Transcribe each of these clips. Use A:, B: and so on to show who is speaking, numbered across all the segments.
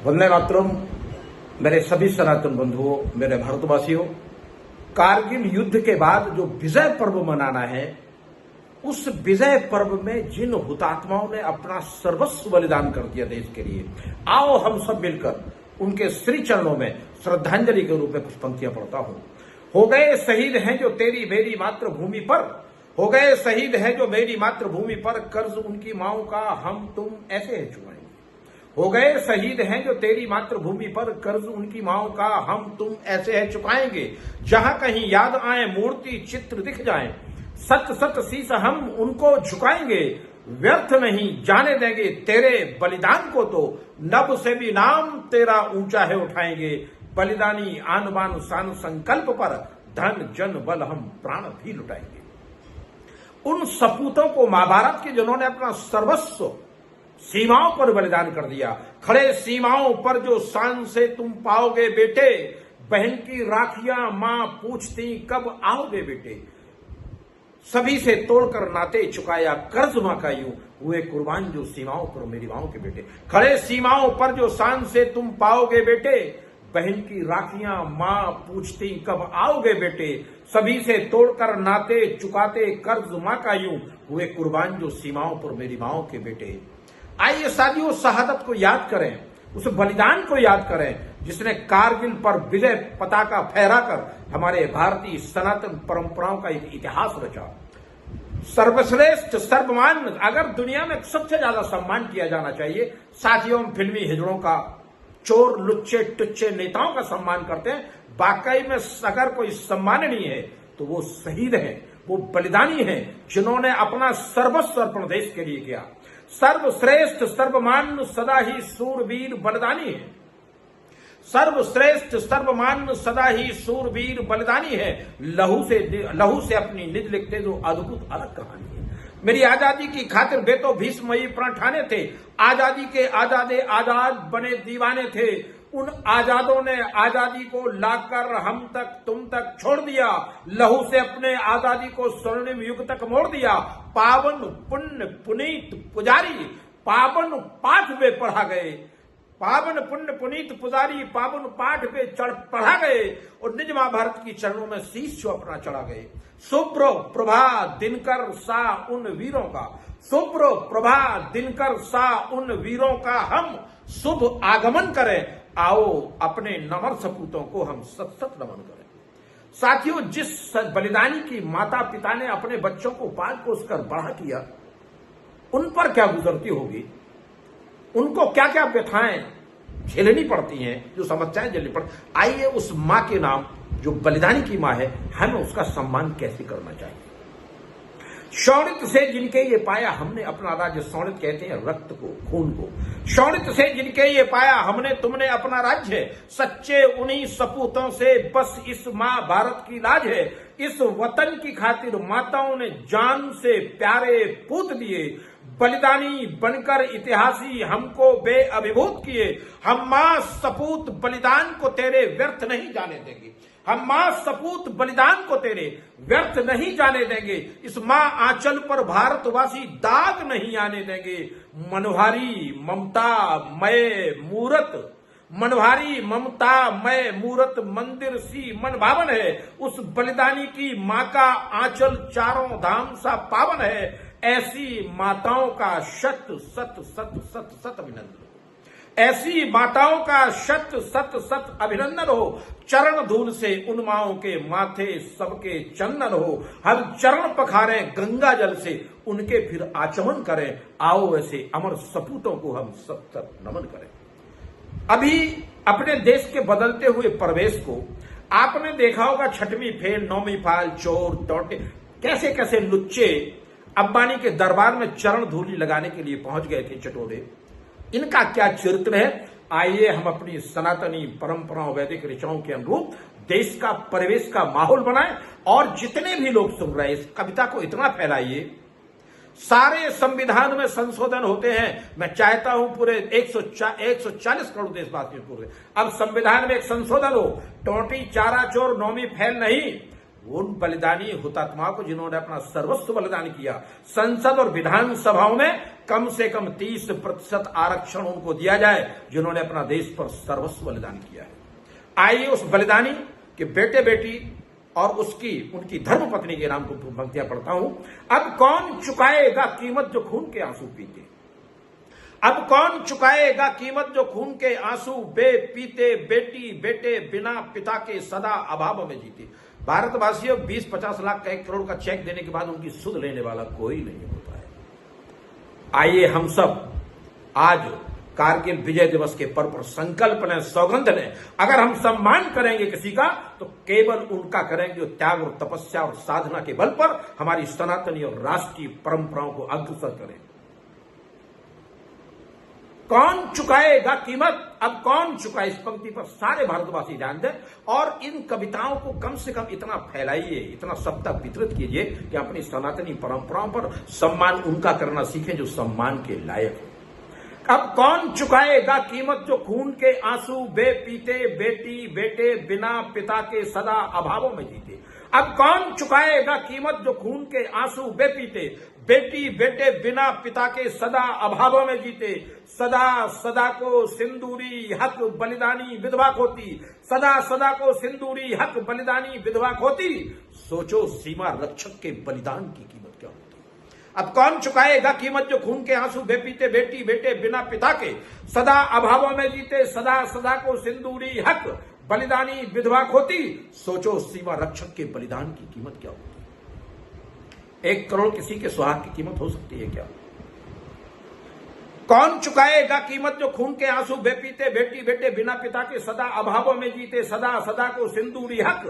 A: वंदे मातरम। मेरे सभी सनातन बंधुओं, मेरे भारतवासियों, कारगिल युद्ध के बाद जो विजय पर्व मनाना है, उस विजय पर्व में जिन हुतात्माओं ने अपना सर्वस्व बलिदान कर दिया देश के लिए, आओ हम सब मिलकर उनके श्री चरणों में श्रद्धांजलि के रूप में कुछ पंक्तियां पढ़ता हूं। हो गए शहीद हैं जो तेरी मेरी मातृभूमि पर, हो गए शहीद हैं जो मेरी मातृभूमि पर, कर्ज उनकी माओ का हम तुम ऐसे है चुकाएंगे। हो गए शहीद हैं जो तेरी मातृभूमि पर, कर्ज उनकी माओ का हम तुम ऐसे है चुकाएंगे। जहां कहीं याद आए मूर्ति चित्र दिख जाए, सत सत शीस हम उनको झुकाएंगे। व्यर्थ नहीं जाने देंगे तेरे बलिदान को, तो नभ से भी नाम तेरा ऊंचा है उठाएंगे। बलिदानी आन बान शान संकल्प पर, धन जन बल हम प्राण भी लुटाएंगे। उन सपूतों को, महाभारत के जिन्होंने अपना सर्वस्व सीमाओं पर बलिदान कर दिया, खड़े सीमाओं पर जो शान से तुम पाओगे बेटे, बहन की राखियां मां पूछती कब आओगे बेटे। सभी से तोड़कर नाते चुकाया कर्ज मां का, यूं हुए कुर्बान जो सीमाओं पर मेरी माओ के बेटे। खड़े सीमाओं पर जो शान से तुम पाओगे बेटे, बहन की राखियां मां पूछती कब आओगे बेटे। सभी से तोड़कर नाते चुकाते कर्ज मां का, यूं हुए कुर्बान जो सीमाओं पर मेरी माओ के बेटे। आइए साथियों, शहादत को याद करें, उस बलिदान को याद करें जिसने कारगिल पर विजय पताका फहराकर हमारे भारतीय सनातन परंपराओं का एक इतिहास रचा। सर्वश्रेष्ठ सर्वमान, अगर दुनिया में सबसे ज्यादा सम्मान किया जाना चाहिए, साथियों फिल्मी हिजड़ों का, चोर लुच्चे टुच्चे नेताओं का सम्मान करते हैं। वाकई में अगर कोई सम्माननीय है तो वो शहीद है, वो बलिदानी है, जिन्होंने अपना सर्वस्व अर्पण देश के लिए किया। सर्वश्रेष्ठ सर्वमान्य सदा ही सूरवीर बलिदानी है, सर्वश्रेष्ठ सर्वमान्य सदा ही सूरवीर बलिदानी है। लहू से अपनी निज लिखते जो अद्भुत अलग कहानी है। मेरी आजादी की खातिर वे तो भीष्मयी प्रण ठाने थे, आजादी के आजादे आजाद बने दीवाने थे। उन आजादों ने आजादी को लाकर हम तक तुम तक छोड़ दिया, लहू से अपने आजादी को स्वर्णिम युग तक मोड़ दिया। पावन पुण्य पुनीत पुजारी पावन पाठ वे पढ़ा गए, पावन पुण्य पुनीत पुजारी पावन पाठ पे पढ़ा गए, और निज महाभारत की चरणों में शीश जो अपना चढ़ा गए। शुभ्र प्रभा दिनकर सा उन वीरों का, शुभ्र प्रभा दिनकर सा उन वीरों का हम शुभ आगमन करें। आओ अपने नमर सपूतों को हम सत सत नमन करें। साथियों, जिस बलिदानी की माता पिता ने अपने बच्चों को पाल पोस कर बड़ा किया, उन पर क्या गुजरती होगी, उनको क्या क्या व्यथाएं झेलनी पड़ती हैं, जो समस्याएं झेलनी पड़ती। आइए उस मां के नाम, जो बलिदानी की मां है, हमें उसका सम्मान कैसे करना चाहिए। शौर्य से जिनके ये पाया हमने अपना राज्य, शौर्य कहते हैं रक्त को, खून को। शौर्य से जिनके ये पाया हमने तुमने अपना राज्य, सच्चे उन्हीं सपूतों से बस इस मां भारत की लाज है। इस वतन की खातिर माताओं ने जान से प्यारे पूत दिए, बलिदानी बनकर इतिहासी हमको बेअभिभूत किए। हम मां सपूत बलिदान को तेरे व्यर्थ नहीं जाने देंगे, हम मां सपूत बलिदान को तेरे व्यर्थ नहीं जाने देंगे। इस मां आंचल पर भारतवासी दाग नहीं आने देंगे। मनोहारी ममता मय मूरत, मनोहारी ममता मय मूरत मंदिर सी मन भावन है। उस बलिदानी की मां का आंचल चारों धाम सा पावन है। ऐसी माताओं का शत सत सत सत सत अभिनंदन, ऐसी माताओं का शत सत सत अभिनंदन हो। चरण धूल से उन माओं के माथे सबके चंदन हो। हम चरण पखारें गंगा जल से, उनके फिर आचमन करें। आओ ऐसे अमर सपूतों को हम सत सत नमन करें। अभी अपने देश के बदलते हुए परिवेश को आपने देखा होगा, छठवीं फेल, नौवीं फाल, चोर टोटे, कैसे कैसे लुच्चे अंबानी के दरबार में चरण धूलि लगाने के लिए पहुंच गए थे चटोरे। इनका क्या चरित्र है, आइए हम अपनी सनातनी परंपराओं वैदिक ऋचाओं के अनुरूप देश का परिवेश का माहौल बनाएं। और जितने भी लोग सुन रहे हैं, इस कविता को इतना फैलाइए। सारे संविधान में संशोधन होते हैं, मैं चाहता हूं पूरे 140 करोड़ देशवासियों पूरे, अब संविधान में एक संशोधन हो। टोटी चारा चोर नौवीं फैल नहीं, उन बलिदानी हुतात्माओं को जिन्होंने अपना सर्वस्व बलिदान किया। संसद और विधानसभाओं में कम से कम 30% आरक्षण उनको दिया जाए जिन्होंने अपना देश पर सर्वस्व बलिदान किया है। आइए उस बलिदानी के बेटे बेटी और उनकी धर्मपत्नी के नाम को पंक्तियां पढ़ता हूं। अब कौन चुकाएगा कीमत जो खून के आंसू पीते, अब कौन चुकाएगा कीमत जो खून के आंसू पीते, बेटी बेटे बिना पिता के सदा अभाव में जीते। भारतवासियों 20-50 लाख का 1 करोड़ का चेक देने के बाद उनकी सुध लेने वाला कोई नहीं होता है। आइए हम सब आज कारगिल विजय दिवस के पर्व पर संकल्प लें, सौगंध लें। अगर हम सम्मान करेंगे किसी का तो केवल उनका करेंगे त्याग और तपस्या और साधना के बल पर हमारी सनातनी और राष्ट्रीय परंपराओं को अग्रसर करें। कौन चुकाएगा कीमत, अब कौन चुकाए, इस पंक्ति पर सारे भारतवासी ध्यान दें और इन कविताओं को कम से कम इतना फैलाइए, इतना सब तक वितरित कीजिए कि अपनी सनातनी परंपराओं पर सम्मान उनका करना सीखें जो सम्मान के लायक है। अब कौन चुकाएगा कीमत जो खून के आंसू पीते, बेटी बेटे बिना पिता के सदा अभावों में जीते। अब कौन चुकाएगा कीमत जो खून के आंसू पीते, बेटी बेटे बिना पिता के सदा अभावों में जीते। सदा सदा को सिंदूरी हक बलिदानी विधवा खोती, सदा सदा को सिंदूरी हक बलिदानी विधवा खोती। सोचो सीमा रक्षक के बलिदान की कीमत क्या होती। अब कौन चुकाएगा कीमत जो खून के आंसू पीते, बेटी बेटे बिना पिता के सदा अभावों में जीते। सदा सदा को सिंदूरी हक बलिदानी विधवा खोती। सोचो सीमा रक्षक के बलिदान की कीमत क्या होती। 1 करोड़ किसी के सुहाग की कीमत हो सकती है क्या? कौन चुकाएगा कीमत जो खून के आंसू पीते, बेटी बेटे बिना पिता के सदा अभावों में जीते। सदा सदा को सिंदूरी हक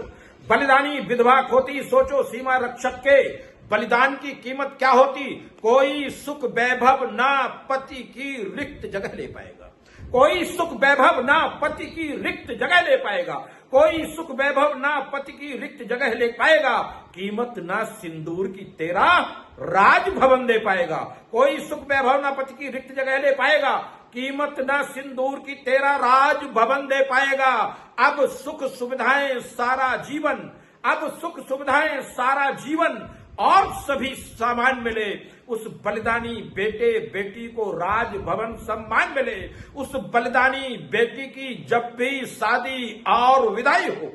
A: बलिदानी विधवा खोती। सोचो सीमा रक्षक के बलिदान की कीमत क्या होती। कोई सुख वैभव ना पति की रिक्त जगह ले पाएगा, कोई सुख वैभव ना पति की रिक्त जगह ले पाएगा, कोई सुख वैभव ना पति की रिक्त जगह ले पाएगा। कीमत ना सिंदूर की तेरा राजभवन दे पाएगा, कोई सुख वैभव ना पति की रिक्त जगह ले पाएगा। कीमत ना सिंदूर की तेरा राजभवन दे पाएगा। अब सुख सुविधाएं सारा जीवन, अब सुख सुविधाएं सारा जीवन और सभी सामान मिले। उस बलिदानी बेटे बेटी को राजभवन सम्मान मिले। उस बलिदानी बेटी की जब भी शादी और विदाई हो,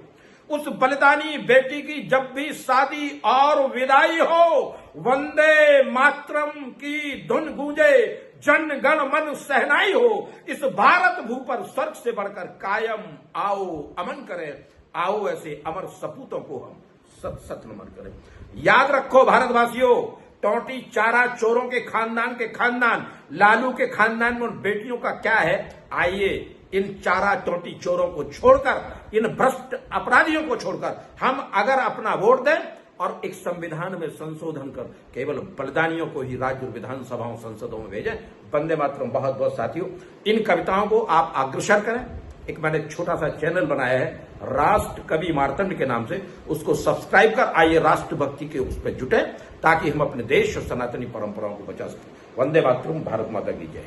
A: उस बलिदानी बेटी की जब भी शादी और विदाई हो, वंदे मातरम की धुन गूंजे, जन गण मन सहनाई हो। इस भारत भू पर स्वर्ग से बढ़कर कायम आओ अमन करें। आओ ऐसे अमर सपूतों को हम सत सत नमन करें। याद रखो भारतवासियों, टोटी चारा चोरों के खानदान लालू के खानदान में बेटियों का क्या है। आइए इन चारा टोटी चोरों को छोड़कर, इन भ्रष्ट अपराधियों को छोड़कर हम अगर अपना वोट दें और एक संविधान में संशोधन कर केवल बलिदानियों को ही राज्य विधानसभाओं संसदों में भेजें। वंदे मातरम। बहुत बहुत साथियों, इन कविताओं को आप अग्रसर करें। एक मैंने छोटा सा चैनल बनाया है राष्ट्र कवि मार्तंड के नाम से, उसको सब्सक्राइब कर आइए राष्ट्रभक्ति के उस पर जुटे ताकि हम अपने देश और सनातनी परंपराओं को बचा सकें। वंदे मातरम। भारत माता की जय।